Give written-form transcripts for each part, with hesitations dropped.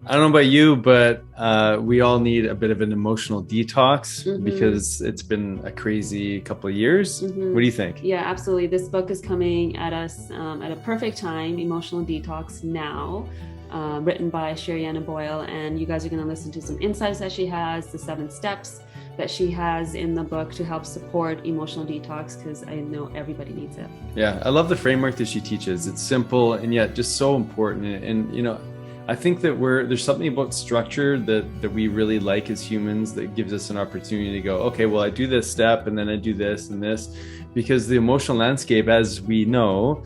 I don't know about you, but we all need a bit of an emotional detox because it's been a crazy couple of years. What do you think? Yeah, absolutely. This book is coming at us at a perfect time, Emotional Detox Now, written by Sherianna Boyle. And you guys are going to listen to some insights that she has, the 7 steps that she has in the book to help support emotional detox, because I know everybody needs it. Yeah, I love the framework that she teaches. It's simple and yet just so important. And you know, I think that there's something about structure that we really like as humans that gives us an opportunity to go, okay, well, I do this step and then I do this and this, because the emotional landscape, as we know,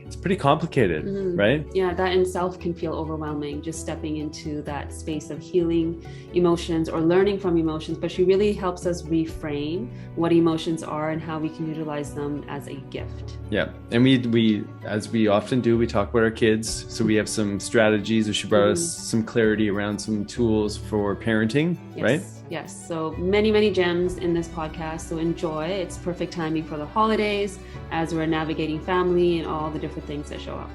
it's pretty complicated, right? Yeah, that in itself can feel overwhelming, just stepping into that space of healing emotions or learning from emotions. But she really helps us reframe what emotions are and how we can utilize them as a gift. Yeah, and we as we often do, we talk about our kids. So we have some strategies, or she brought us some clarity around some tools for parenting, right? Yes, so many gems in this podcast, so enjoy. It's perfect timing for the holidays as we're navigating family and all the different things that show up.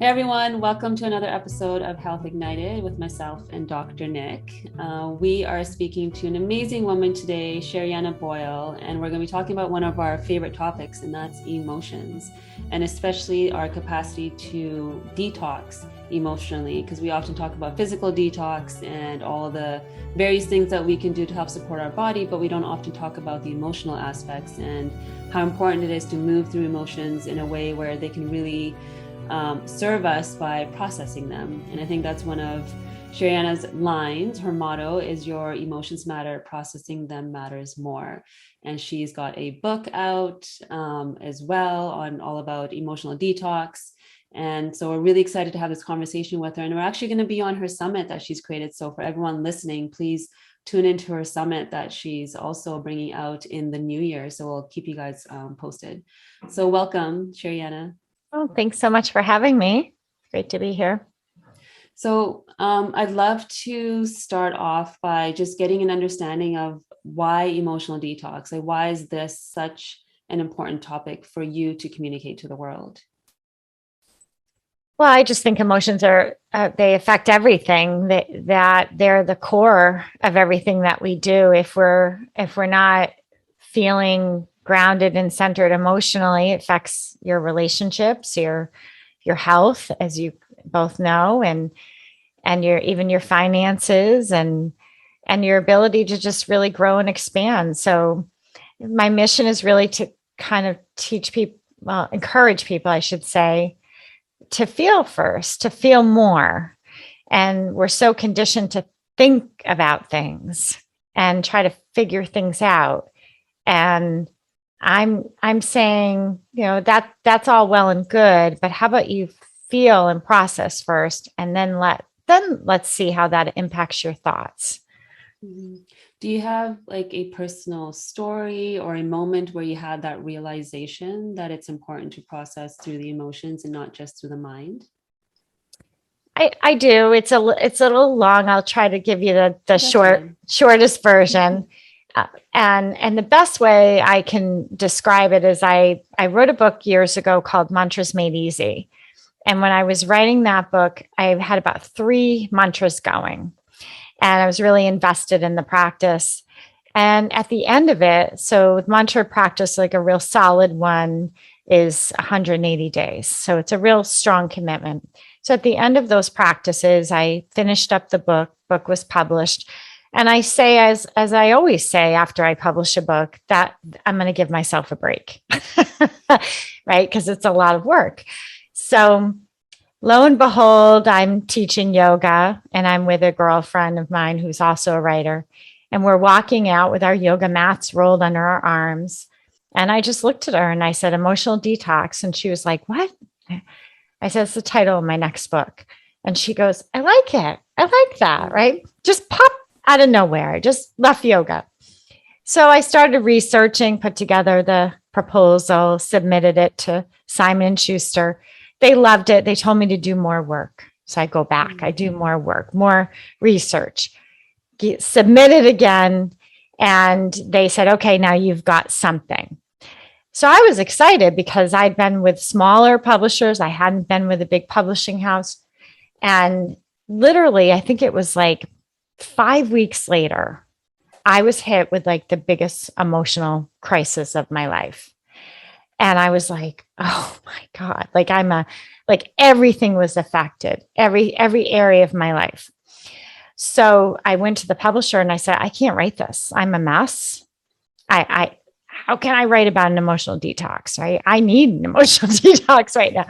Hey everyone, welcome to another episode of Health Ignited with myself and Dr. Nick. We are speaking to an amazing woman today, Sherianna Boyle, and we're going to be talking about one of our favorite topics, and that's emotions, and especially our capacity to detox emotionally, because we often talk about physical detox and all the various things that we can do to help support our body, but we don't often talk about the emotional aspects and how important it is to move through emotions in a way where they can really serve us by processing them. And I think that's one of Sherianna's lines. Her motto is "Your emotions matter, processing them matters more." And she's got a book out as well on all about emotional detox. And so we're really excited to have this conversation with her. And we're actually going to be on her summit that she's created. So for everyone listening, please tune into her summit that she's also bringing out in the new year. So we'll keep you guys posted. So welcome, Sherianna. Oh, thanks so much for having me. Great to be here. So I'd love to start off by just getting an understanding of why emotional detox. Like, why is this such an important topic for you to communicate to the world? Well, I just think emotions are, they affect everything, that they're the core of everything that we do. If we're not feeling grounded and centered emotionally, it affects your relationships, your health, as you both know, and your finances and your ability to just really grow and expand. So my mission is really to kind of encourage people, I should say, to feel first, to feel more. And we're so conditioned to think about things and try to figure things out. And I'm saying, you know, that's all well and good, but how about you feel and process first, and then let's see how that impacts your thoughts. Do you have like a personal story or a moment where you had that realization that it's important to process through the emotions and not just through the mind? I do. It's a little long. I'll try to give you the shortest version. And the best way I can describe it is I wrote a book years ago called Mantras Made Easy. And when I was writing that book, I had about 3 mantras going, and I was really invested in the practice. And at the end of it, so mantra practice, like a real solid one, is 180 days. So it's a real strong commitment. So at the end of those practices, I finished up the book was published. And I say, as I always say after I publish a book, that I'm going to give myself a break, right? Because it's a lot of work. So lo and behold, I'm teaching yoga, and I'm with a girlfriend of mine who's also a writer. And we're walking out with our yoga mats rolled under our arms. And I just looked at her and I said, "Emotional detox." And she was like, "What?" I said, "It's the title of my next book." And she goes, "I like it. I like that," right? Just pop out of nowhere. I just left yoga. So I started researching, put together the proposal, submitted it to Simon & Schuster. They loved it. They told me to do more work. So I go back, I do more work, more research, submit it again. And they said, "Okay, now you've got something." So I was excited because I'd been with smaller publishers. I hadn't been with a big publishing house. And literally, I think it was like 5 weeks later, I was hit with like the biggest emotional crisis of my life. And I was like, oh my God, like everything was affected, every area of my life. So I went to the publisher and I said, I can't write this. I'm a mess. How can I write about an emotional detox? Right? I need an emotional detox right now.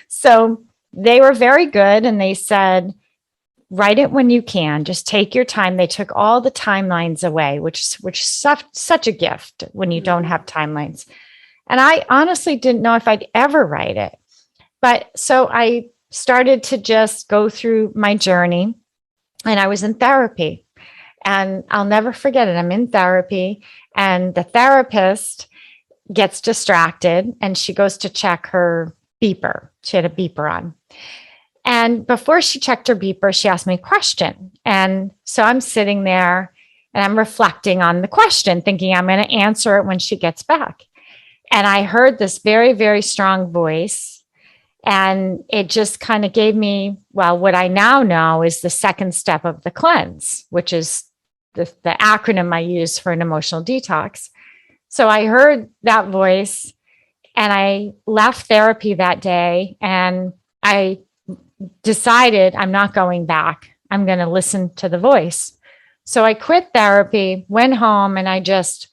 So they were very good. And they said, write it when you can, just take your time. They took all the timelines away, which is such a gift when you don't have timelines. And I honestly didn't know if I'd ever write it. But so I started to just go through my journey, and I was in therapy. And I'll never forget it. I'm in therapy, and the therapist gets distracted and she goes to check her beeper. She had a beeper on. And before she checked her beeper, she asked me a question. And so I'm sitting there and I'm reflecting on the question, thinking I'm going to answer it when she gets back. And I heard this very, very strong voice. And it just kind of gave me, well, what I now know is the second step of the cleanse, which is the acronym I use for an emotional detox. So I heard that voice and I left therapy that day, and I decided I'm not going back. I'm going to listen to the voice. So I quit therapy, went home, and I just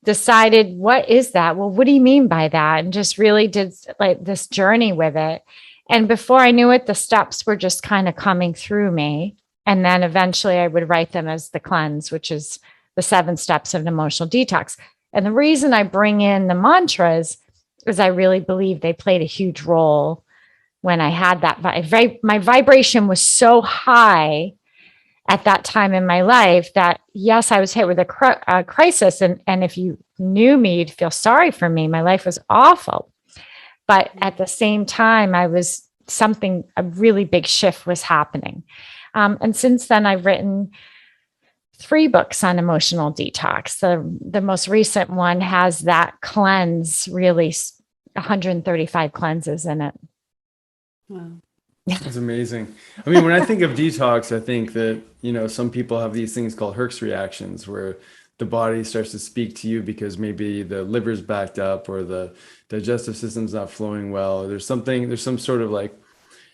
decided, what is that? Well, what do you mean by that? And just really did like this journey with it. And before I knew it, the steps were just kind of coming through me. And then eventually I would write them as the cleanse, which is the 7 steps of an emotional detox. And the reason I bring in the mantras is I really believe they played a huge role when I had that. My vibration was so high at that time in my life that, yes, I was hit with a crisis. And if you knew me, you'd feel sorry for me. My life was awful. But at the same time, a really big shift was happening. And since then, I've written 3 books on emotional detox. The most recent one has that cleanse, really 135 cleanses in it. Wow. That's amazing. I mean, when I think of detox, I think that, some people have these things called Herx reactions where the body starts to speak to you because maybe the liver's backed up or the digestive system's not flowing well. There's some sort of like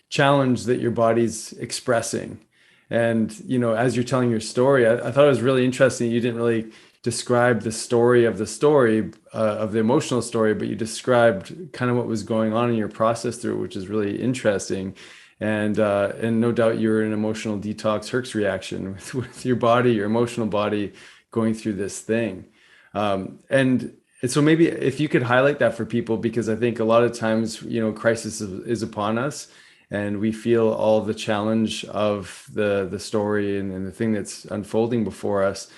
challenge that your body's expressing. And, as you're telling your story, I thought it was really interesting. You didn't really describe the story of the emotional story, but you described kind of what was going on in your process through it, which is really interesting. And no doubt you're in an emotional detox Herx reaction with your body, your emotional body going through this thing. And so maybe if you could highlight that for people, because I think a lot of times, crisis is upon us and we feel all the challenge of the story and the thing that's unfolding before us.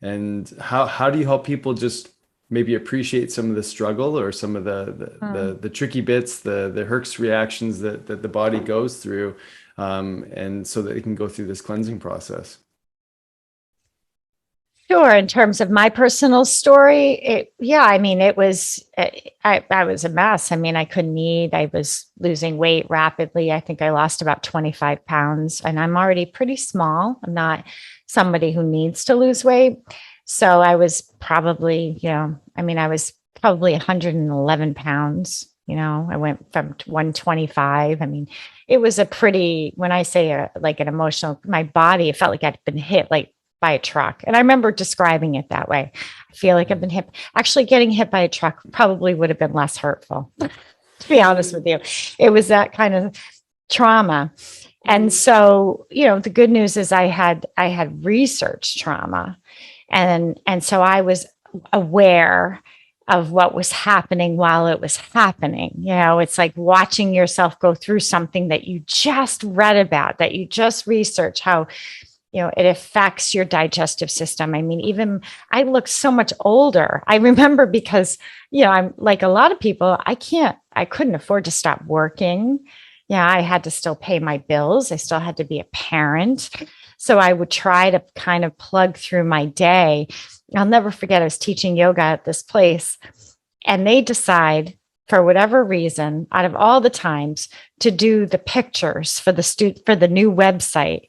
And how do you help people just maybe appreciate some of the struggle or some of the tricky bits, the Herx reactions that the body goes through, and so that it can go through this cleansing process? Sure. In terms of my personal story, I was a mess. I mean, I couldn't eat. I was losing weight rapidly. I think I lost about 25 pounds, and I'm already pretty small. I'm not somebody who needs to lose weight. So I was probably, I was probably 111 pounds. I went from 125. I mean, it was when I say like an emotional, my body, it felt like I'd been hit like by a truck. And I remember describing it that way. I feel like I've been hit. Actually, getting hit by a truck probably would have been less hurtful, to be honest with you. It was that kind of trauma. And so, the good news is I had researched trauma. And so I was aware of what was happening while it was happening. It's like watching yourself go through something that you just read about, that you just researched how, it affects your digestive system. I mean, even I look so much older. I remember because, I'm like a lot of people, I couldn't afford to stop working. I had to still pay my bills. I still had to be a parent. So I would try to kind of plug through my day. I'll never forget, I was teaching yoga at this place and they decide, for whatever reason, out of all the times, to do the pictures for the new website.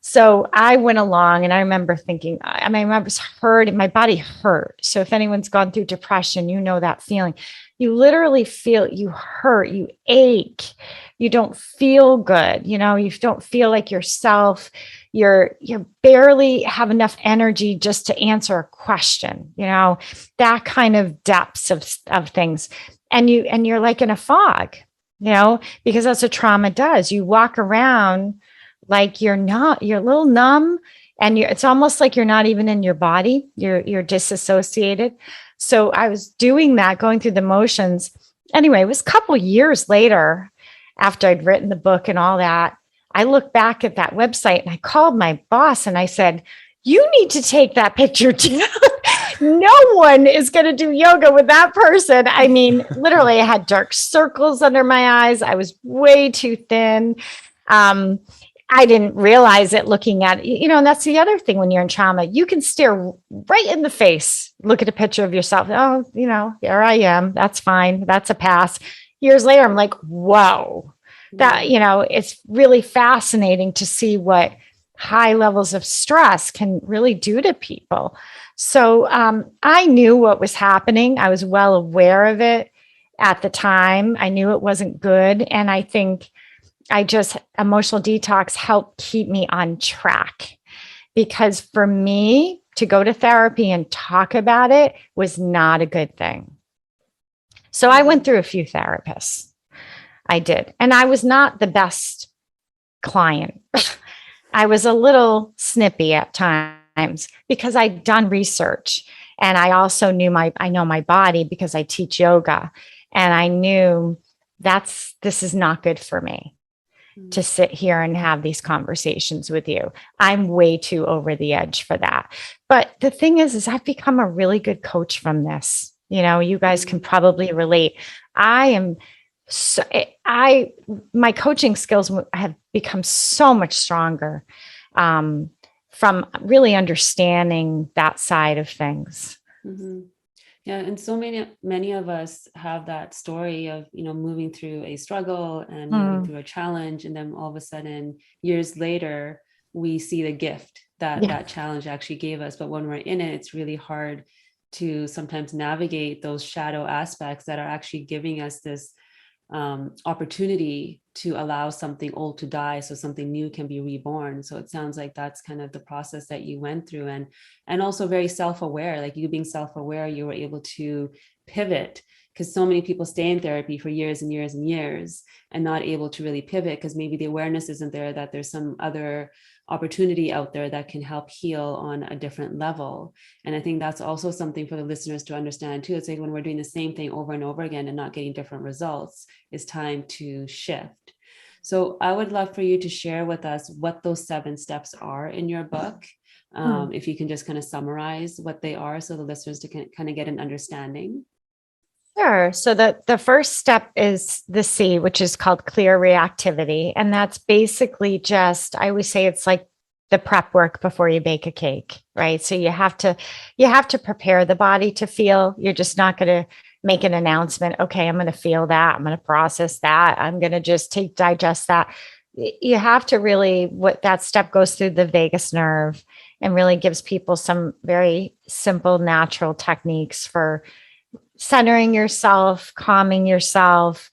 So I went along, and I remember thinking, I mean, I was hurt, my body hurt. So if anyone's gone through depression, you know that feeling. You literally feel, you hurt, you ache, you don't feel good. You don't feel like yourself. You barely have enough energy just to answer a question, that kind of depths of things. And you're like in a fog, because that's what trauma does. You walk around like you're a little numb, and it's almost like you're not even in your body. You're disassociated. So I was doing that, going through the motions. Anyway, it was a couple years later, after I'd written the book and all that, I looked back at that website and I called my boss and I said, you need to take that picture down. No one is going to do yoga with that person. I mean, literally, I had dark circles under my eyes. I was way too thin. I didn't realize it looking at, and that's the other thing when you're in trauma, you can stare right in the face, look at a picture of yourself. Oh, here I am. That's fine. That's a pass. Years later, I'm like, whoa, that, it's really fascinating to see what high levels of stress can really do to people. So I knew what was happening. I was well aware of it at the time. I knew it wasn't good. And I think emotional detox helped keep me on track, because for me to go to therapy and talk about it was not a good thing. So I went through a few therapists. I did. And I was not the best client. I was a little snippy at times because I'd done research, and I also I know my body because I teach yoga, and I knew this is not good for me to sit here and have these conversations with you. I'm way too over the edge for that. But the thing is I've become a really good coach from this. You guys can probably relate. My coaching skills have become so much stronger from really understanding that side of things. Mm-hmm. Yeah. And so many of us have that story of, moving through a struggle and moving through a challenge. And then all of a sudden, years later, we see the gift that challenge actually gave us. But when we're in it, it's really hard to sometimes navigate those shadow aspects that are actually giving us this opportunity to allow something old to die so something new can be reborn. So it sounds like that's kind of the process that you went through, and also very self-aware. Like you being self-aware, you were able to pivot, because so many people stay in therapy for years and years and years and not able to really pivot because maybe the awareness isn't there that there's some other opportunity out there that can help heal on a different level. And I think that's also something for the listeners to understand too. It's like when we're doing the same thing over and over again and not getting different results, it's time to shift. So I would love for you to share with us what those 7 steps are in your book. If you can just kind of summarize what they are so the listeners can kind of get an understanding. Sure. So the first step is the C, which is called clear reactivity. And that's basically just, I always say it's like the prep work before you bake a cake, right? So you have to prepare the body to feel. You're just not going to make an announcement. Okay, I'm going to feel that. I'm going to process that. I'm going to just digest that. You have to really, what that step goes through the vagus nerve and really gives people some very simple, natural techniques for centering yourself, calming yourself.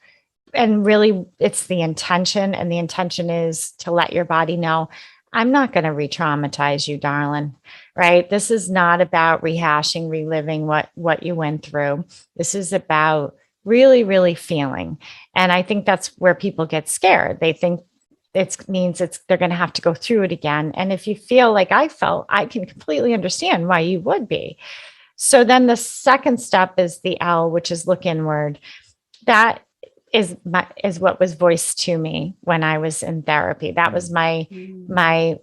And really, it's the intention. And the intention is to let your body know, I'm not going to re-traumatize you, darling, right? This is not about rehashing, reliving what you went through. This is about really, really feeling. And I think that's where people get scared. They think they're going to have to go through it again. And if you feel like I felt, I can completely understand why you would be. So then the second step is the L, which is look inward. That is what was voiced to me when I was in therapy. That was my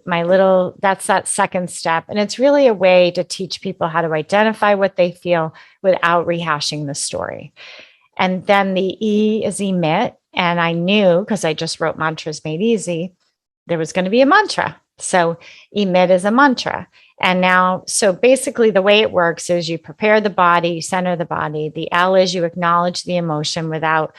little, that's that second step. And it's really a way to teach people how to identify what they feel without rehashing the story. And then the E is emit. And I knew, because I just wrote Mantras Made Easy, there was going to be a mantra. So emit is a mantra. And now, so basically the way it works is you prepare the body, you center the body. The L is you acknowledge the emotion without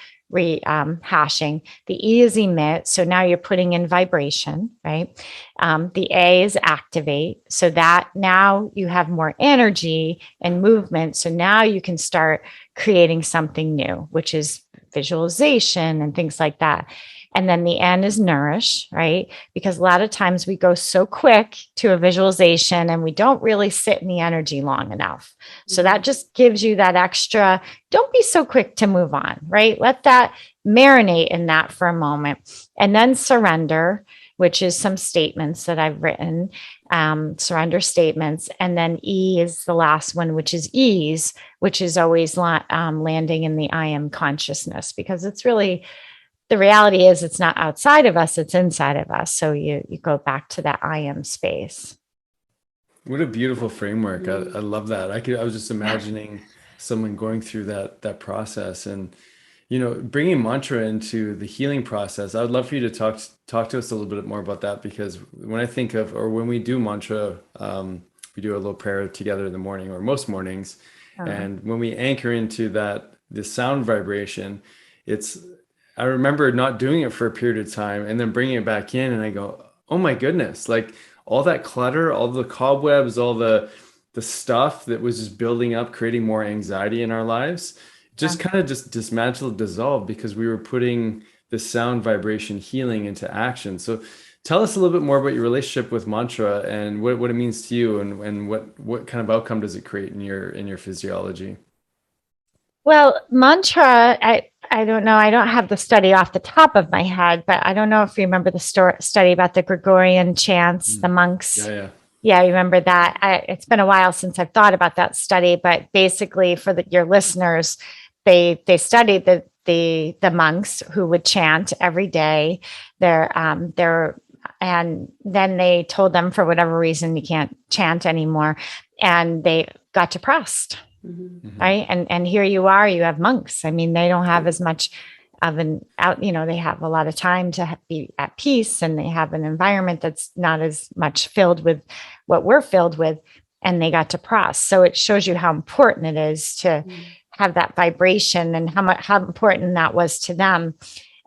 hashing. The E is emit. So now you're putting in vibration, right? The A is activate. So that now you have more energy and movement. So now you can start creating something new, which is visualization and things like that. And then the N is nourish, right? Because a lot of times we go so quick to a visualization and we don't really sit in the energy long enough. So that just gives you that extra, don't be so quick to move on, right? Let that marinate in that for a moment. And then surrender, which is some statements that I've written, surrender statements. And then E is the last one, which is ease, which is always landing in the I am consciousness, because it's really, the reality is it's not outside of us, it's inside of us. So you go back to that I am space. What a beautiful framework. I love that. I was just imagining someone going through that process, and, you know, bringing mantra into the healing process. I would love for you to talk to us a little bit more about that, because when I think of, or when we do mantra, we do a little prayer together in the morning or most mornings. And when we anchor into the sound vibration, I remember not doing it for a period of time and then bringing it back in, and I go, oh my goodness, like all that clutter, all the cobwebs, all the stuff that was just building up, creating more anxiety in our lives, just kind of just dismantled, dissolved, because we were putting the sound vibration healing into action. So tell us a little bit more about your relationship with mantra and what it means to you, and what kind of outcome does it create in your physiology? Well, mantra, I don't know. I don't have the study off the top of my head, but I don't know if you remember the study about the Gregorian chants, the monks. Yeah. Yeah, you remember that. It's been a while since I've thought about that study, but basically for your listeners, they studied the monks who would chant every day. And then they told them, for whatever reason, you can't chant anymore, and they got depressed. Right. And here you are, you have monks. I mean, they don't have as much of they have a lot of time to be at peace, and they have an environment that's not as much filled with what we're filled with, and they got depressed. So it shows you how important it is to have that vibration, and how important that was to them.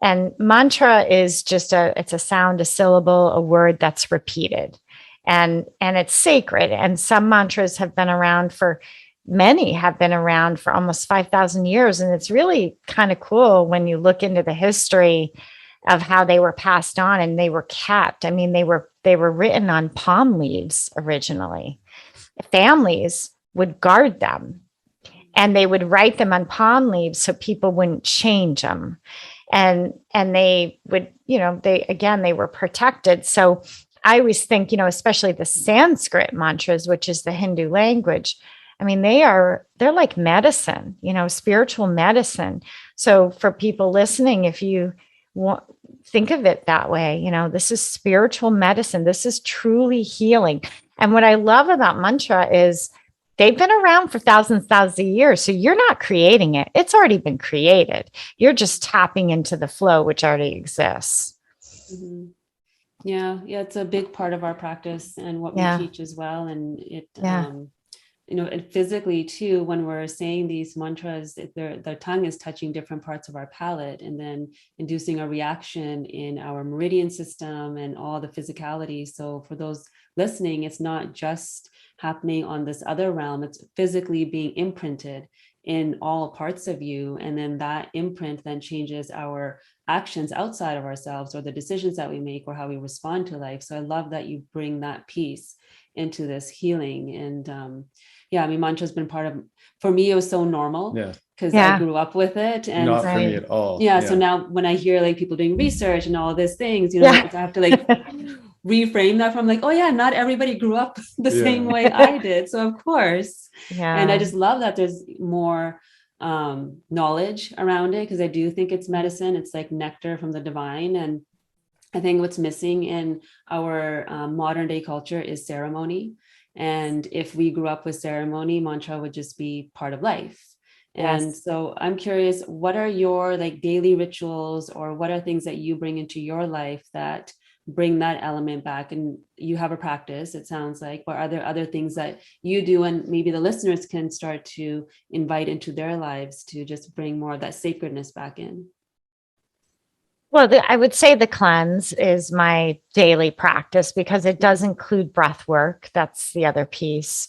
And mantra is just it's a sound, a syllable, a word that's repeated, and it's sacred. And some mantras have been around many have been around for almost 5,000 years. And it's really kind of cool when you look into the history of how they were passed on and they were kept. I mean, they were written on palm leaves originally. Families would guard them, and they would write them on palm leaves so people wouldn't change them. And they would, they were protected. So I always think, especially the Sanskrit mantras, which is the Hindu language, I mean, they're like medicine, spiritual medicine. So for people listening, if you think of it that way, this is spiritual medicine. This is truly healing. And what I love about mantra is they've been around for thousands of years. So you're not creating it. It's already been created. You're just tapping into the flow, which already exists. Mm-hmm. Yeah. It's a big part of our practice and what we teach as well. And and physically too, when we're saying these mantras, the tongue is touching different parts of our palate and then inducing a reaction in our meridian system and all the physicality. So for those listening, it's not just happening on this other realm, it's physically being imprinted in all parts of you. And then that imprint then changes our actions outside of ourselves, or the decisions that we make, or how we respond to life. So I love that you bring that piece into this healing. And mantra has been for me, it was so normal because I grew up with it. And not for me at all. So now when I hear like people doing research and all these things, I have to like reframe that from like, oh yeah, not everybody grew up the same way I did. So of course. And I just love that there's more knowledge around it, because I do think it's medicine. It's like nectar from the divine. And I think what's missing in our modern day culture is ceremony. And if we grew up with ceremony, mantra would just be part of life. And so I'm curious, what are your like daily rituals, or what are things that you bring into your life that bring that element back. And you have a practice, it sounds like, but are there other things that you do and maybe the listeners can start to invite into their lives to just bring more of that sacredness back in? Well, I would say the cleanse is my daily practice because it does include breath work. That's the other piece.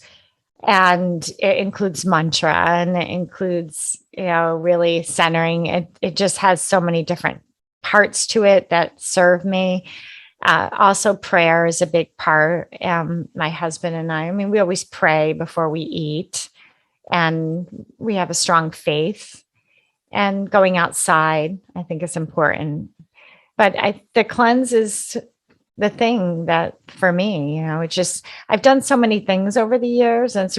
And it includes mantra, and it includes, really centering. It just has so many different parts to it that serve me. Also, prayer is a big part. My husband and I mean, we always pray before we eat, and we have a strong faith. And going outside, I think is important. But the cleanse is the thing that for me, it's just, I've done so many things over the years, and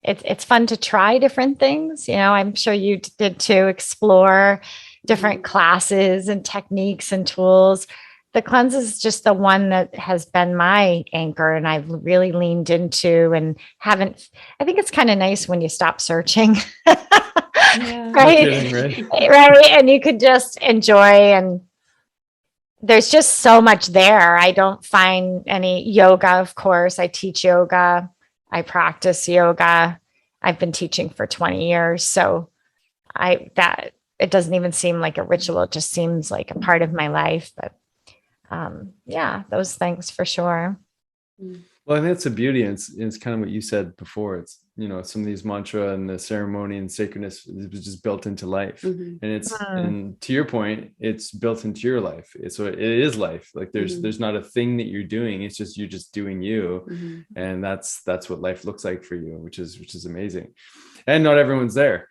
it's fun to try different things. I'm sure you did too, explore different classes and techniques and tools. The cleanse is just the one that has been my anchor, and I've really leaned into and I think it's kind of nice when you stop searching. Yeah. Right? No kidding, right? Right. And you could just enjoy, and there's just so much there. I don't find any yoga, of course. I teach yoga. I practice yoga. I've been teaching for 20 years. So it doesn't even seem like a ritual. It just seems like a part of my life. But those things for sure. Well, I think that's the beauty. And it's kind of what you said before. It's, some of these mantra and the ceremony and sacredness is just built into life. And and to your point, it's built into your life. So it is life. Like there's not a thing that you're doing. It's just, you're just doing you. And that's what life looks like for you, which is amazing. And not everyone's there.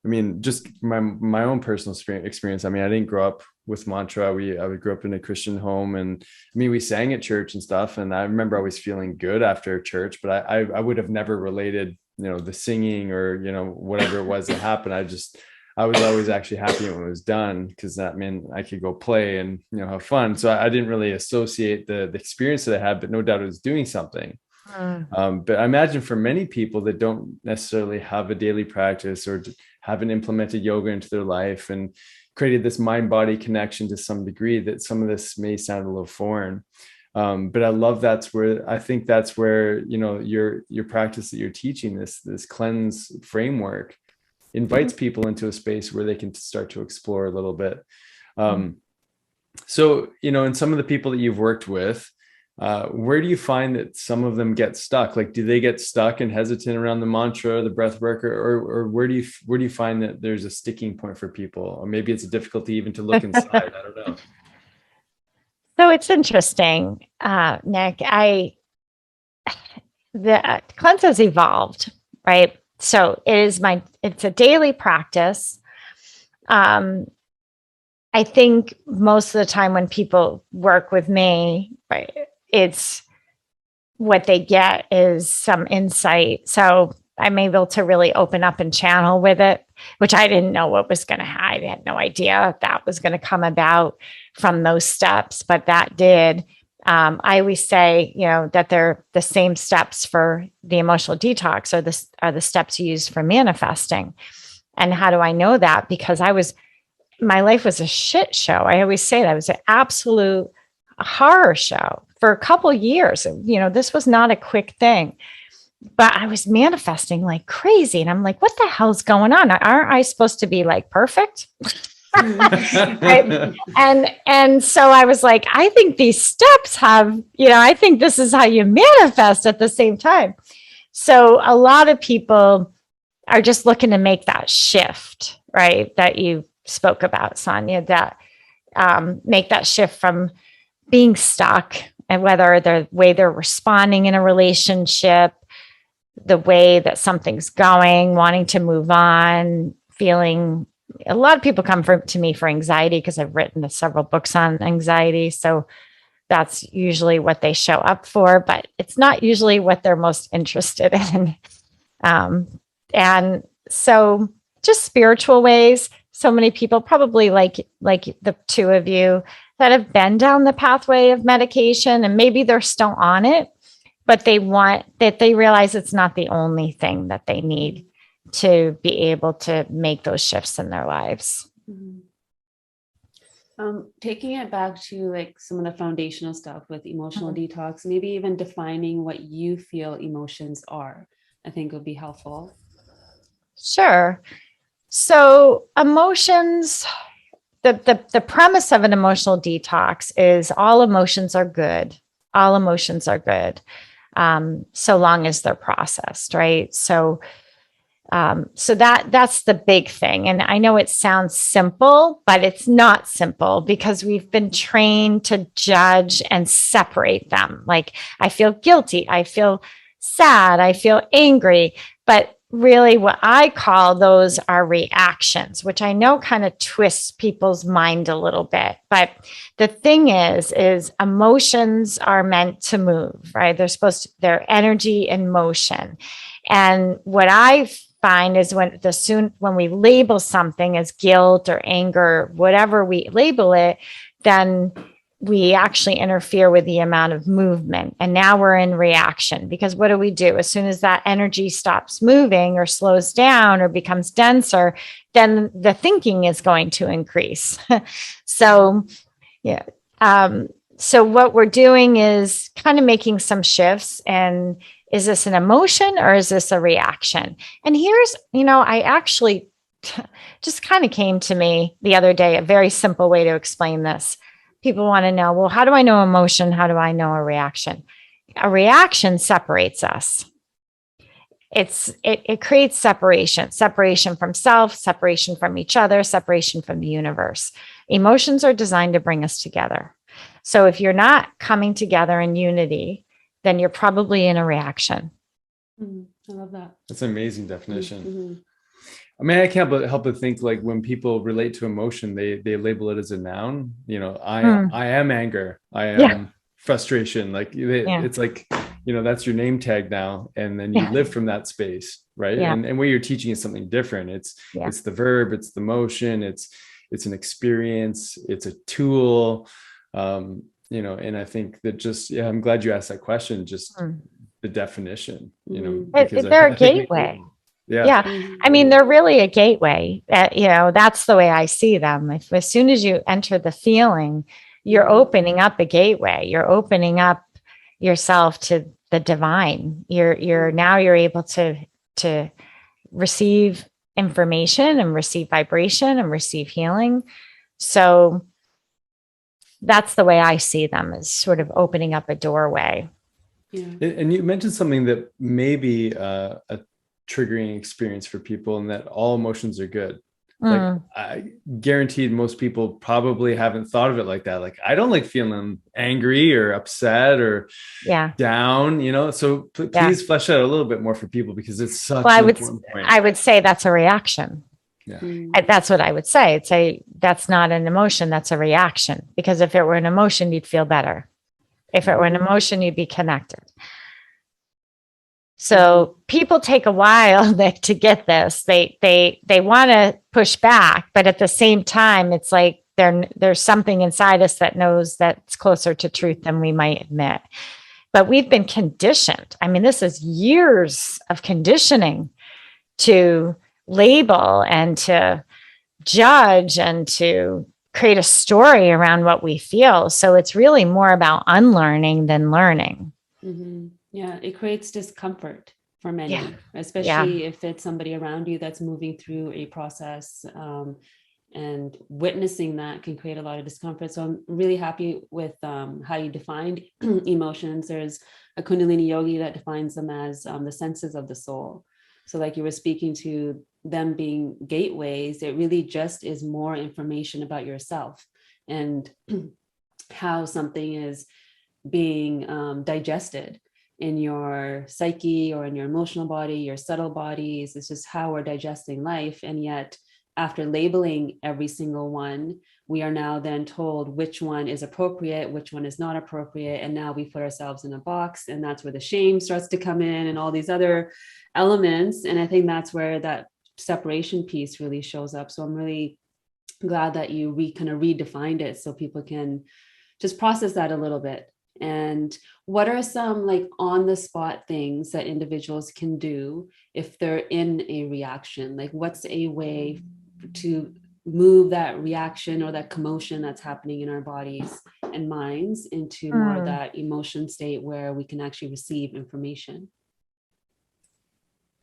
I mean, just my own personal experience. I mean, I didn't grow up with mantra. I grew up in a Christian home, and I mean, we sang at church and stuff. And I remember always feeling good after church, but I would have never related, the singing or, whatever it was that happened. I was always actually happy when it was done, because that meant I could go play and, have fun. So I didn't really associate the experience that I had, but no doubt it was doing something. But I imagine for many people that don't necessarily have a daily practice or haven't implemented yoga into their life and created this mind-body connection to some degree, that some of this may sound a little foreign. But I love that's where, your practice that you're teaching, this cleanse framework, invites people into a space where they can start to explore a little bit. So, in some of the people that you've worked with, where do you find that some of them get stuck? Like, do they get stuck and hesitant around the mantra, the breath work, or where do you find that there's a sticking point for people? Or maybe it's a difficulty even to look inside. I don't know. So it's interesting, Nick. The cleanse has evolved, right? So it's a daily practice. I think most of the time when people work with me, right, it's what they get is some insight. So I'm able to really open up and channel with it, which I didn't know what was going to happen. I had no idea that was going to come about from those steps, but that did. I always say, that they're the same steps for the emotional detox are the steps used for manifesting. And how do I know that? Because my life was a shit show. I always say that it was an absolute horror show for a couple years. This was not a quick thing, but I was manifesting like crazy. And I'm like, what the hell's going on? Aren't I supposed to be like perfect? Right? And so I was like, I think these steps have, I think this is how you manifest at the same time. So a lot of people are just looking to make that shift, right? That you spoke about, Sonia, that make that shift from being stuck, and whether the way they're responding in a relationship, the way that something's going, wanting to move on, feeling. A lot of people come to me for anxiety because I've written several books on anxiety. So that's usually what they show up for, but it's not usually what they're most interested in. And so just spiritual ways. So many people, probably like the two of you, that have been down the pathway of medication, and maybe they're still on it, but they realize it's not the only thing that they need to be able to make those shifts in their lives. Taking it back to like some of the foundational stuff with emotional detox, maybe even defining what you feel emotions are, I think would be helpful. Sure. So emotions, the premise of an emotional detox is all emotions are good. All emotions are good, so long as they're processed, right? So that's the big thing. And I know it sounds simple, but it's not simple because we've been trained to judge and separate them. Like I feel guilty, I feel sad, I feel angry, but really what I call those are reactions, which I know kind of twists people's mind a little bit. But the thing is emotions are meant to move, right? They're energy in motion. And what I find is when we label something as guilt or anger, whatever we label it, then we actually interfere with the amount of movement. And now we're in reaction because what do? As soon as that energy stops moving or slows down or becomes denser, then the thinking is going to increase. So, yeah. So what we're doing is kind of making some shifts. And is this an emotion or is this a reaction? And here's, I actually just kind of came to me the other day, a very simple way to explain this. People want to know, well, how do I know emotion? How do I know a reaction? A reaction separates us. It creates separation from self, separation from each other, separation from the universe. Emotions are designed to bring us together. So if you're not coming together in unity, then you're probably in a reaction. I love that. That's an amazing definition. Mm-hmm. I mean, I can't help but think like when people relate to emotion, they label it as a noun. I am anger. I am frustration. Like it's like, that's your name tag now. And then you live from that space. Right. Yeah. And what you're teaching is something different. It's the verb, it's the motion, it's an experience, it's a tool. And I think that I'm glad you asked that question, just the definition, because they're a gateway. Yeah. I mean, they're really a gateway. That's the way I see them. As soon as you enter the feeling, you're opening up a gateway. You're opening up yourself to the divine. You're able to receive information and receive vibration and receive healing. So that's the way I see them, as sort of opening up a doorway. Yeah. And you mentioned something that may be a triggering experience for people, and that all emotions are good. Like I guaranteed most people probably haven't thought of it like that. Like I don't like feeling angry or upset or down, so please flesh out a little bit more for people, because it's such an important point. I would say that's a reaction. Yeah. That's what I would say. I'd say that's not an emotion, that's a reaction. Because if it were an emotion, you'd feel better. If it were an emotion, you'd be connected. So people take a while to get this. They want to push back, but at the same time, it's like there's something inside us that knows that's closer to truth than we might admit. But we've been conditioned. I mean, this is years of conditioning to label and to judge and to create a story around what we feel. So it's really more about unlearning than learning. Mm-hmm. Yeah, it creates discomfort for many, especially if it's somebody around you that's moving through a process, and witnessing that can create a lot of discomfort. So I'm really happy with how you defined emotions. There's a Kundalini yogi that defines them as the senses of the soul. So like you were speaking to them being gateways, it really just is more information about yourself and how something is being digested in your psyche or in your emotional body, your subtle bodies. It's just how we're digesting life. And yet after labeling every single one, we are now then told which one is appropriate, which one is not appropriate. And now we put ourselves in a box, and that's where the shame starts to come in and all these other elements. And I think that's where that separation piece really shows up. So I'm really glad that you kind of redefined it so people can just process that a little bit. And what are some like on the spot things that individuals can do if they're in a reaction? Like what's a way to move that reaction or that commotion that's happening in our bodies and minds into more of that emotion state where we can actually receive information.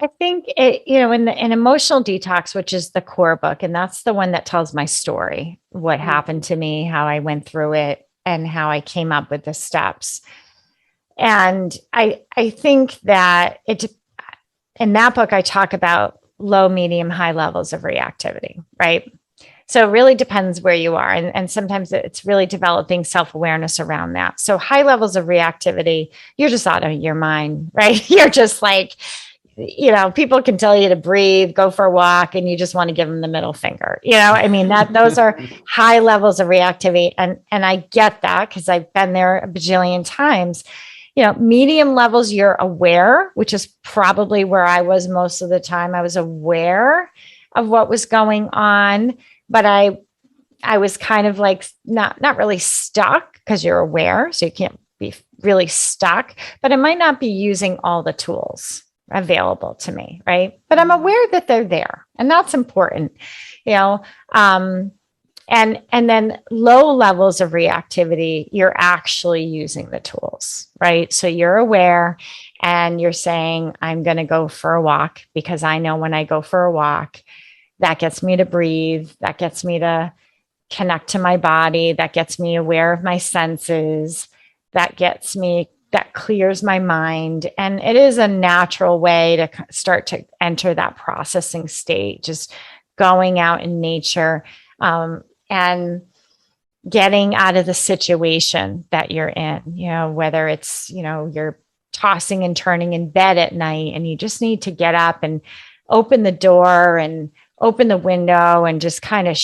I think in Emotional Detox, which is the core book, and that's the one that tells my story, what happened to me, how I went through it, and how I came up with the steps. And I think that in that book, I talk about low, medium, high levels of reactivity, right? So it really depends where you are. And sometimes it's really developing self-awareness around that. So high levels of reactivity, you're just out of your mind, right? You're just like, people can tell you to breathe, go for a walk, and you just want to give them the middle finger. Those are high levels of reactivity. And I get that because I've been there a bajillion times. Medium levels, you're aware, which is probably where I was most of the time. I was aware of what was going on, but I was kind of like not really stuck because you're aware. So you can't be really stuck, but I might not be using all the tools available to me. Right. But I'm aware that they're there, and that's important, and then low levels of reactivity, you're actually using the tools, right? So you're aware and you're saying, I'm going to go for a walk because I know when I go for a walk, that gets me to breathe, that gets me to connect to my body, that gets me aware of my senses, that clears my mind. And it is a natural way to start to enter that processing state, just going out in nature, and getting out of the situation that you're in, whether it's, you're tossing and turning in bed at night and you just need to get up and open the door and open the window and just kind of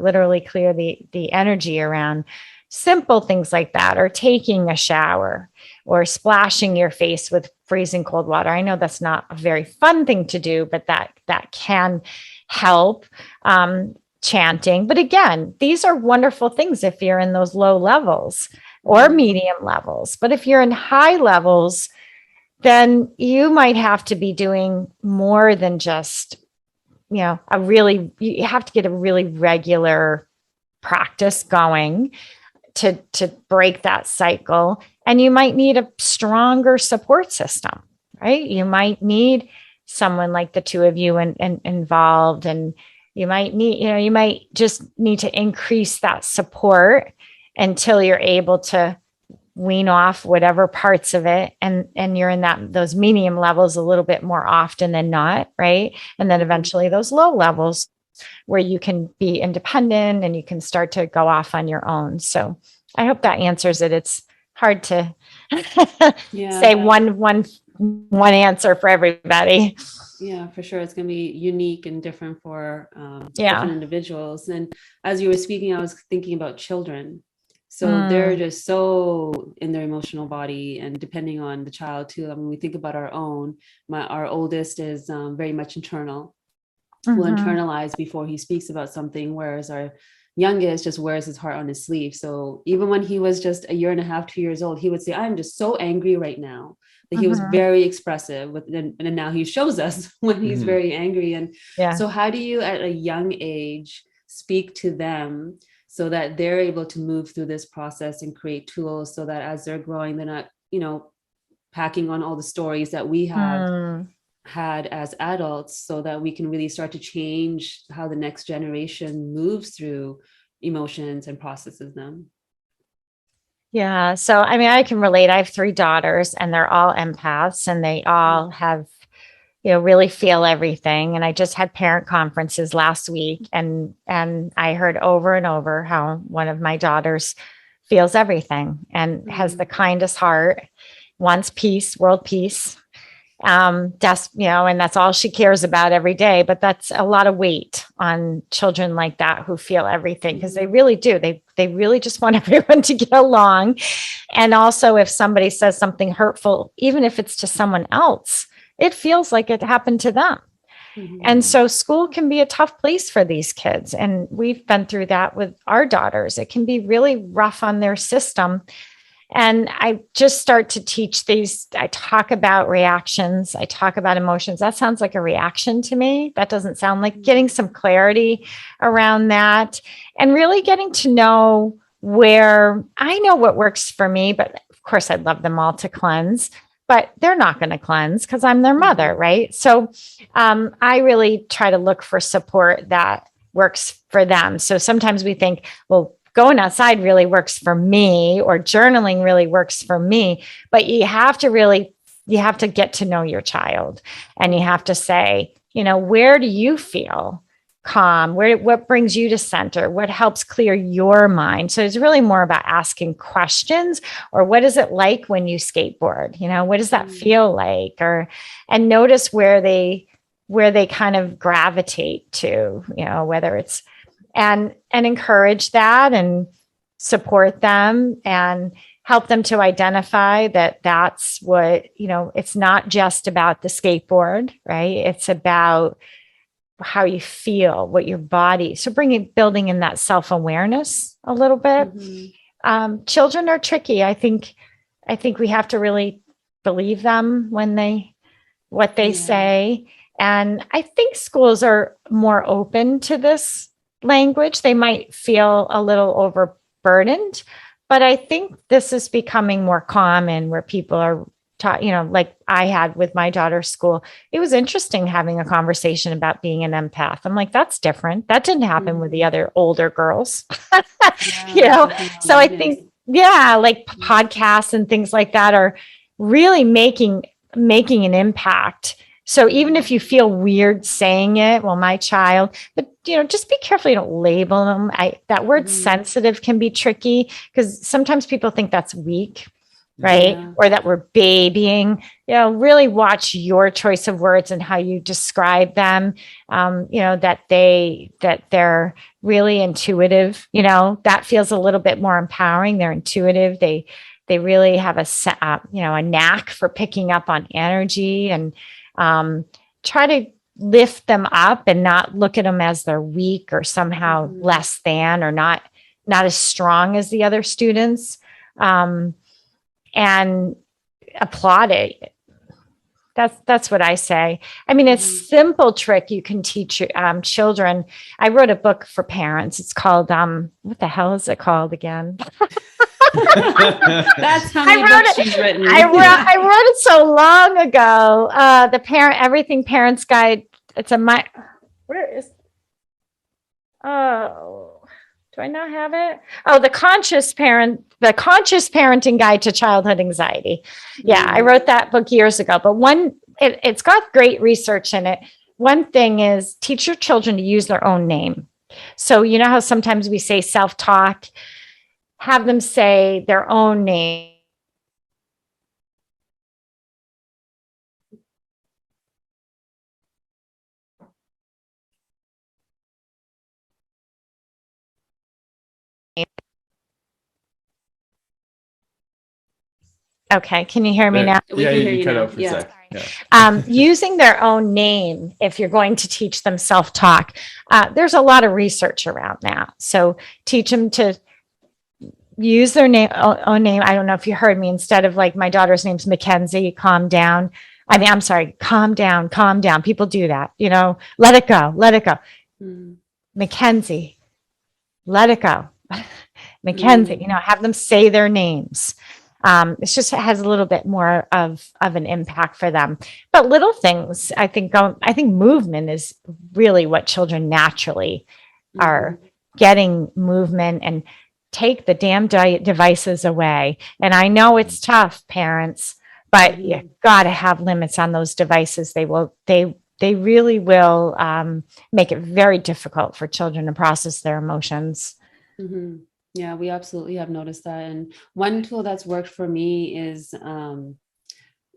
literally clear the energy around. Simple things like that, or taking a shower or splashing your face with freezing cold water. I know that's not a very fun thing to do, but that can help. Chanting. But again, these are wonderful things if you're in those low levels or medium levels. But if you're in high levels, then you might have to be doing more than just, you have to get a really regular practice going to break that cycle. And you might need a stronger support system, right? You might need someone like the two of you involved, and you might just need to increase that support until you're able to wean off whatever parts of it. And you're in those medium levels a little bit more often than not. Right. And then eventually those low levels where you can be independent and you can start to go off on your own. So I hope that answers it. It's hard to say one answer for everybody. Yeah, for sure. It's going to be unique and different for different individuals. And as you were speaking, I was thinking about children. So they're just so in their emotional body, and depending on the child too. I mean, we think about our own. Our oldest is very much internal. Will internalize before he speaks about something, whereas our youngest just wears his heart on his sleeve. So even when he was just 1.5 to 2 years old, he would say, I'm just so angry right now. That he was very expressive and now he shows us when he's very angry. And so how do you at a young age speak to them so that they're able to move through this process and create tools so that as they're growing, they're not, packing on all the stories that we have had as adults, so that we can really start to change how the next generation moves through emotions and processes them? Yeah. So, I mean, I can relate. I have 3 daughters and they're all empaths, and they all have, really feel everything. And I just had parent conferences last week, and I heard over and over how one of my daughters feels everything and has the kindest heart, wants peace, world peace. And that's all she cares about every day. But that's a lot of weight on children like that who feel everything, because they really do. They really just want everyone to get along. And also, if somebody says something hurtful, even if it's to someone else, it feels like it happened to them. And so school can be a tough place for these kids. And we've been through that with our daughters. It can be really rough on their system. And I just start to teach these. I talk about reactions. I talk about emotions. That sounds like a reaction to me. That doesn't sound like getting some clarity around that and really getting to know where I know what works for me. But of course, I'd love them all to cleanse, but they're not going to cleanse because I'm their mother, right? So I really try to look for support that works for them. So sometimes we think, well, going outside really works for me, or journaling really works for me. But you have to get to know your child, and you have to say, where do you feel calm? What brings you to center? What helps clear your mind? So it's really more about asking questions, or what is it like when you skateboard? What does that feel like? And notice where they kind of gravitate to, whether it's and encourage that and support them and help them to identify that that's what, it's not just about the skateboard, right? It's about how you feel, what your body, so building in that self-awareness a little bit. Children are tricky. I think we have to really believe them when what they say. And I think schools are more open to this language. They might feel a little overburdened, but I think this is becoming more common where people are taught, like I had with my daughter's school. It was interesting having a conversation about being an empath. I'm like, that's different. That didn't happen with the other older girls. So I think, like podcasts and things like that are really making an impact. So even if you feel weird saying it, well, my child, but just be careful you don't label them. That word sensitive can be tricky because sometimes people think that's weak, right? Yeah. Or that we're babying. Really watch your choice of words and how you describe them. That they're really intuitive. That feels a little bit more empowering. They're intuitive. They really have a knack for picking up on energy, and try to lift them up and not look at them as they're weak or somehow less than, or not as strong as the other students, and applaud it. That's what I say. I mean, it's a simple trick you can teach children. I wrote a book for parents. It's called, what the hell is it called again? That's how many books she's written. I wrote it so long ago. Everything Parents Guide. It's where is? Oh, do I not have it? Oh, the conscious parenting guide to childhood anxiety. Yeah, I wrote that book years ago. But it's got great research in it. One thing is teach your children to use their own name. So how sometimes we say self-talk. Have them say their own name. Okay, can you hear me now? Yeah, you cut out for a sec. Yeah. Using their own name, if you're going to teach them self-talk, there's a lot of research around that. So teach them to use their own name. I don't know if you heard me. Instead of like my daughter's name's Mackenzie, calm down. I'm sorry, calm down. People do that, let it go. Mackenzie, let it go. Mackenzie, have them say their names. It has a little bit more of an impact for them. But little things, I think movement is really what children naturally are getting, movement, and take the damn devices away. And I know it's tough, parents, but you got to have limits on those devices. They really will make it very difficult for children to process their emotions. Yeah, we absolutely have noticed that. And one tool that's worked for me is,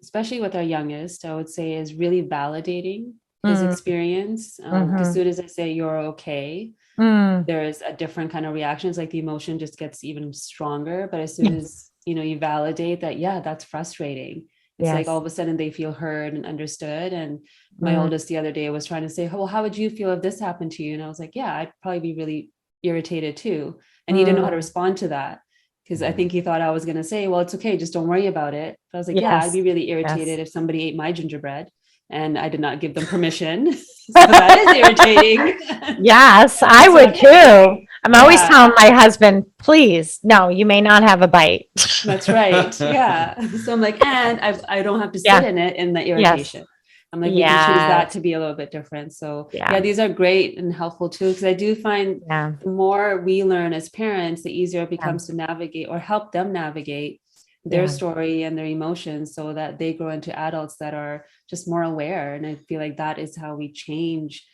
especially with our youngest, I would say, is really validating his experience. As soon as I say you're okay, there's a different kind of reaction. It's like the emotion just gets even stronger. But as soon as you validate that, that's frustrating. It's like all of a sudden they feel heard and understood. And my oldest the other day was trying to say, well, how would you feel if this happened to you? And I was like, I'd probably be really irritated too. And he didn't know how to respond to that. Because I think he thought I was going to say, well, it's okay, just don't worry about it. But I was like, Yes. yeah, I'd be really irritated Yes. if somebody ate my gingerbread and I did not give them permission. So that is irritating. Yes, I So would too. I'm always yeah. telling my husband, please, no, you may not have a bite. That's right. Yeah. So I'm like, and I don't have to sit Yeah. in it in the Yes. irritation. I'm like, we can choose that Yes. to be a little bit different. So Yeah. yeah, these are great and helpful too, because I do find Yeah. the more we learn as parents, the easier it Yeah. becomes to navigate or help them navigate their Yeah. story and their emotions so that they grow into adults that are just more aware. And I feel like that is how we change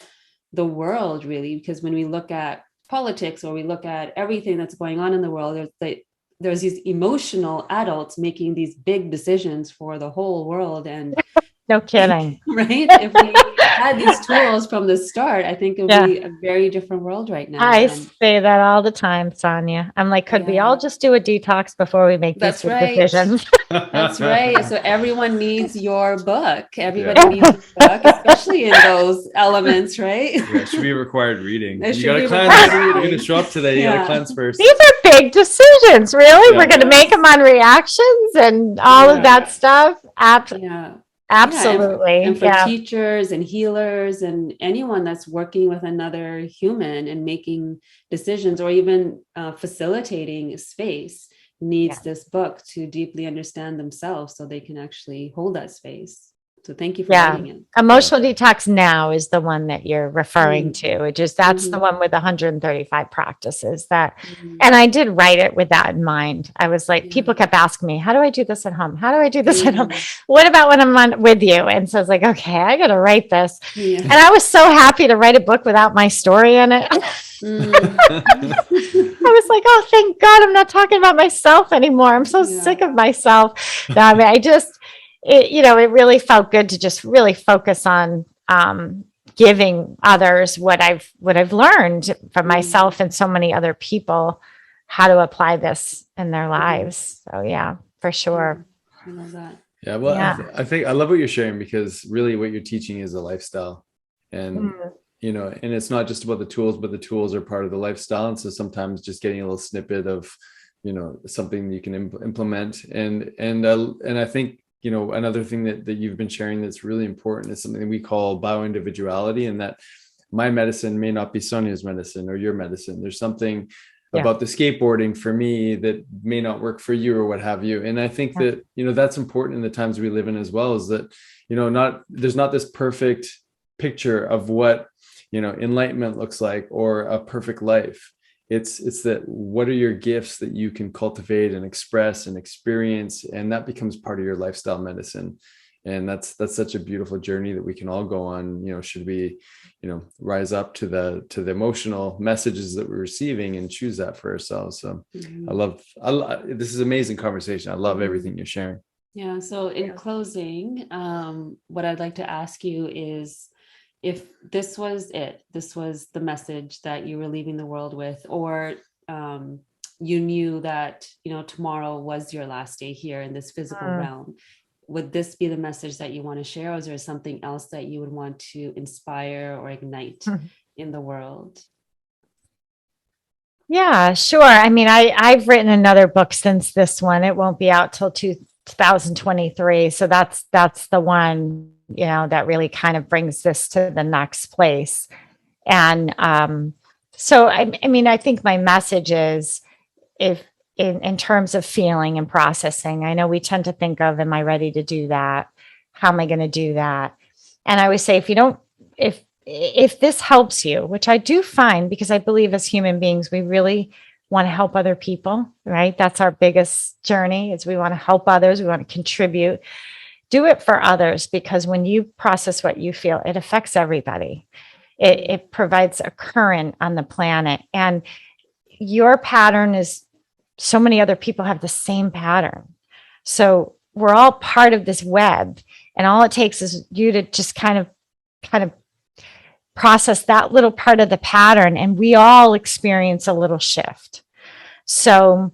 the world, really, because when we look at politics or we look at everything that's going on in the world, there's these emotional adults making these big decisions for the whole world. And No kidding. right, if we had these tools from the start, I think it would be a very different world right now. I say that all the time, Sonia. I'm like, could we all just do a detox before we make these decisions? That's right. So everyone needs your book. Everybody needs your book, especially in those elements, right? Yeah, it should be required reading. It You should got be to cleanse. required You're reading. going to show up today. You got to cleanse first. These are big decisions, really. Yeah. We're going to make them on reactions and all of that stuff. Absolutely. And for teachers and healers and anyone that's working with another human and making decisions or even facilitating space needs this book to deeply understand themselves so they can actually hold that space. So thank you for writing it. Emotional Detox Now is the one that you're referring to. That's the one with 135 practices and I did write it with that in mind. I was like, people kept asking me, how do I do this at home? How do I do this at home? What about when I'm with you? And so I was like, okay, I got to write this. And I was so happy to write a book without my story in it. I was like, oh, thank God I'm not talking about myself anymore. I'm so sick of myself. No, I mean, it really felt good to just really focus on giving others what I've learned from myself and so many other people, how to apply this in their lives. So yeah, for sure. I love that. Yeah, well, I think I love what you're sharing because really what you're teaching is a lifestyle, and and it's not just about the tools, but the tools are part of the lifestyle. And so sometimes just getting a little snippet of something you can implement, and I think another thing that you've been sharing that's really important is something we call bioindividuality, and that my medicine may not be Sonia's medicine or your medicine. There's something about the skateboarding for me that may not work for you or what have you. And I think that, that's important in the times we live in as well, is that, there's not this perfect picture of what, enlightenment looks like or a perfect life. It's that what are your gifts that you can cultivate and express and experience, and that becomes part of your lifestyle medicine. And that's such a beautiful journey that we can all go on. Should we, rise up to the emotional messages that we're receiving and choose that for ourselves. So I love this is an amazing conversation. I love everything you're sharing. Yeah. So in closing, what I'd like to ask you is, if this was the message that you were leaving the world with, or you knew that, tomorrow was your last day here in this physical realm, would this be the message that you want to share? Or is there something else that you would want to inspire or ignite in the world? Yeah, sure. I mean, I've written another book since this one. It won't be out till 2023. So that's the one, that really kind of brings this to the next place. And so, I mean, I think my message is, if in terms of feeling and processing, I know we tend to think of, am I ready to do that? How am I going to do that? And I always say, if this helps you, which I do find, because I believe as human beings, we really want to help other people, right? That's our biggest journey, is we want to help others. We want to contribute. Do it for others, because when you process what you feel, it affects everybody. It provides a current on the planet, and your pattern is, so many other people have the same pattern. So we're all part of this web, and all it takes is you to just kind of process that little part of the pattern, and we all experience a little shift. So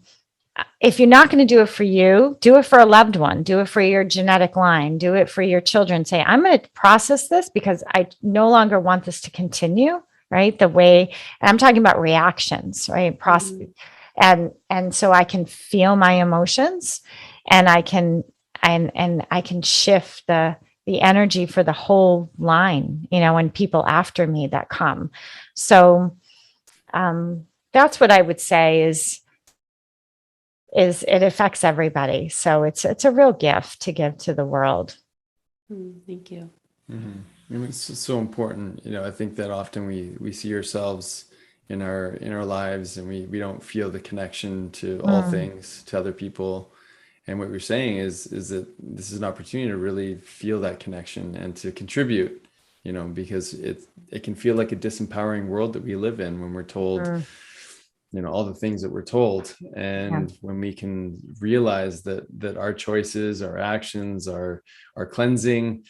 if you're not going to do it for you, do it for a loved one, do it for your genetic line, do it for your children. Say, I'm going to process this because I no longer want this to continue, right? The way, and I'm talking about reactions, right? And so I can feel my emotions, and I can shift the energy for the whole line, and people after me that come. So that's what I would say is it affects everybody. So it's a real gift to give to the world. Thank you. Mm-hmm. It's so important. I think that often we see ourselves in our lives, and we don't feel the connection to all things, to other people. And what we're saying is that this is an opportunity to really feel that connection and to contribute, because it can feel like a disempowering world that we live in when we're told, all the things that we're told. And when we can realize that our choices, our actions, our cleansing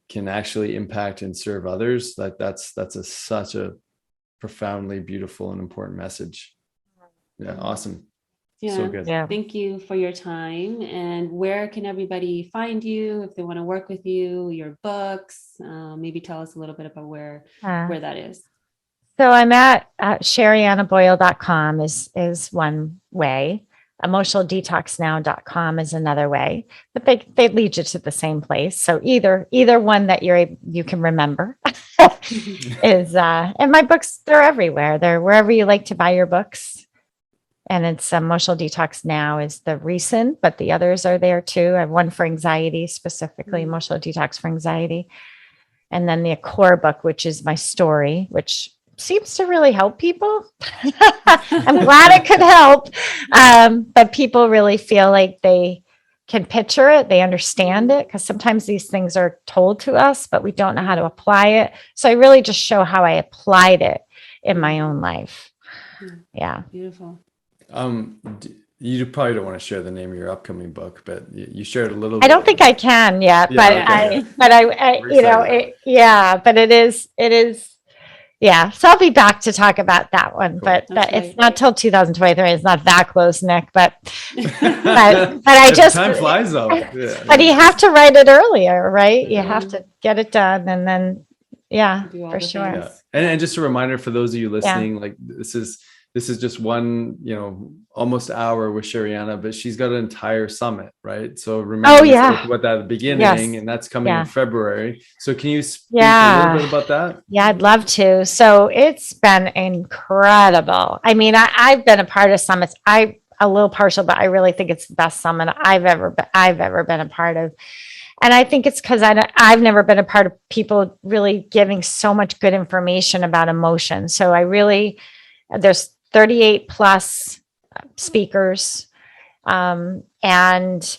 can actually impact and serve others, that's such a profoundly beautiful and important message. Yeah. Awesome. Yeah. So good. Yeah. Thank you for your time. And where can everybody find you if they want to work with you, your books? Maybe tell us a little bit about where that is. So I'm at Sheriannaboyle.com is one way. Emotionaldetoxnow.com is another way, but they lead you to the same place. So either one that you can remember is, and my books, they're everywhere. They're wherever you like to buy your books. And it's Emotional Detox Now is the recent, but the others are there too. I have one for anxiety, specifically Emotional Detox for Anxiety. And then the core book, which is my story, which seems to really help people. I'm glad it could help. But people really feel like they can picture it. They understand it, because sometimes these things are told to us, but we don't know how to apply it. So I really just show how I applied it in my own life. Yeah. Beautiful. You probably don't want to share the name of your upcoming book, but you shared a little. I don't think I can yet, but I but it is. Yeah. So I'll be back to talk about that one, Cool. but it's not till 2023. It's not that close, Nick, but I just, time flies though. But you have to write it earlier, right? You have to get it done, and then, for sure. Yeah. And just a reminder for those of you listening, like this is just one, almost hour with Sherianna, but she's got an entire summit, right? So remember we spoke about that at the beginning, and that's coming in February. So can you speak a little bit about that? Yeah, I'd love to. So it's been incredible. I mean, I've been a part of summits. I'm a little partial, but I really think it's the best summit I've ever been a part of. And I think it's because I've never been a part of people really giving so much good information about emotion. So there's 38 plus speakers, and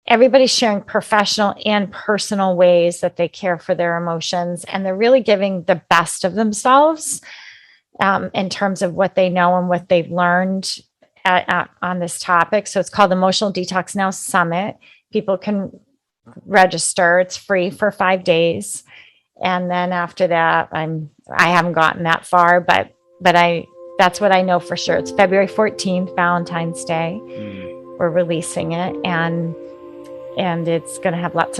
everybody's sharing professional and personal ways that they care for their emotions. And they're really giving the best of themselves in terms of what they know and what they've learned on this topic. So it's called Emotional Detox Now Summit. People can register. It's free for 5 days. And then after that, I haven't gotten that far, but that's what I know for sure. It's February 14th, Valentine's Day. We're releasing it, and it's going to have lots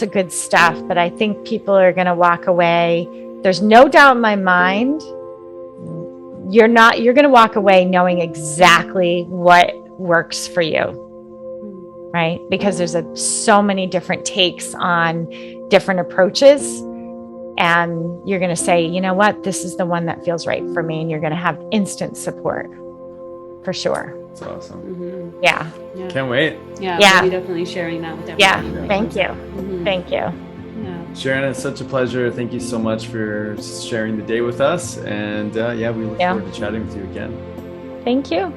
of good stuff. But I think people are going to walk away. There's no doubt in my mind. You're going to walk away knowing exactly what works for you, right? Because there's so many different takes on different approaches. And you're going to say, you know what, this is the one that feels right for me. And you're going to have instant support for sure. That's awesome. Mm-hmm. Yeah. Can't wait. Yeah. We'll be definitely sharing that with everybody. Yeah. Thank you. Mm-hmm. Thank you. Yeah. Sherianna, it's such a pleasure. Thank you so much for sharing the day with us. And we look forward to chatting with you again. Thank you.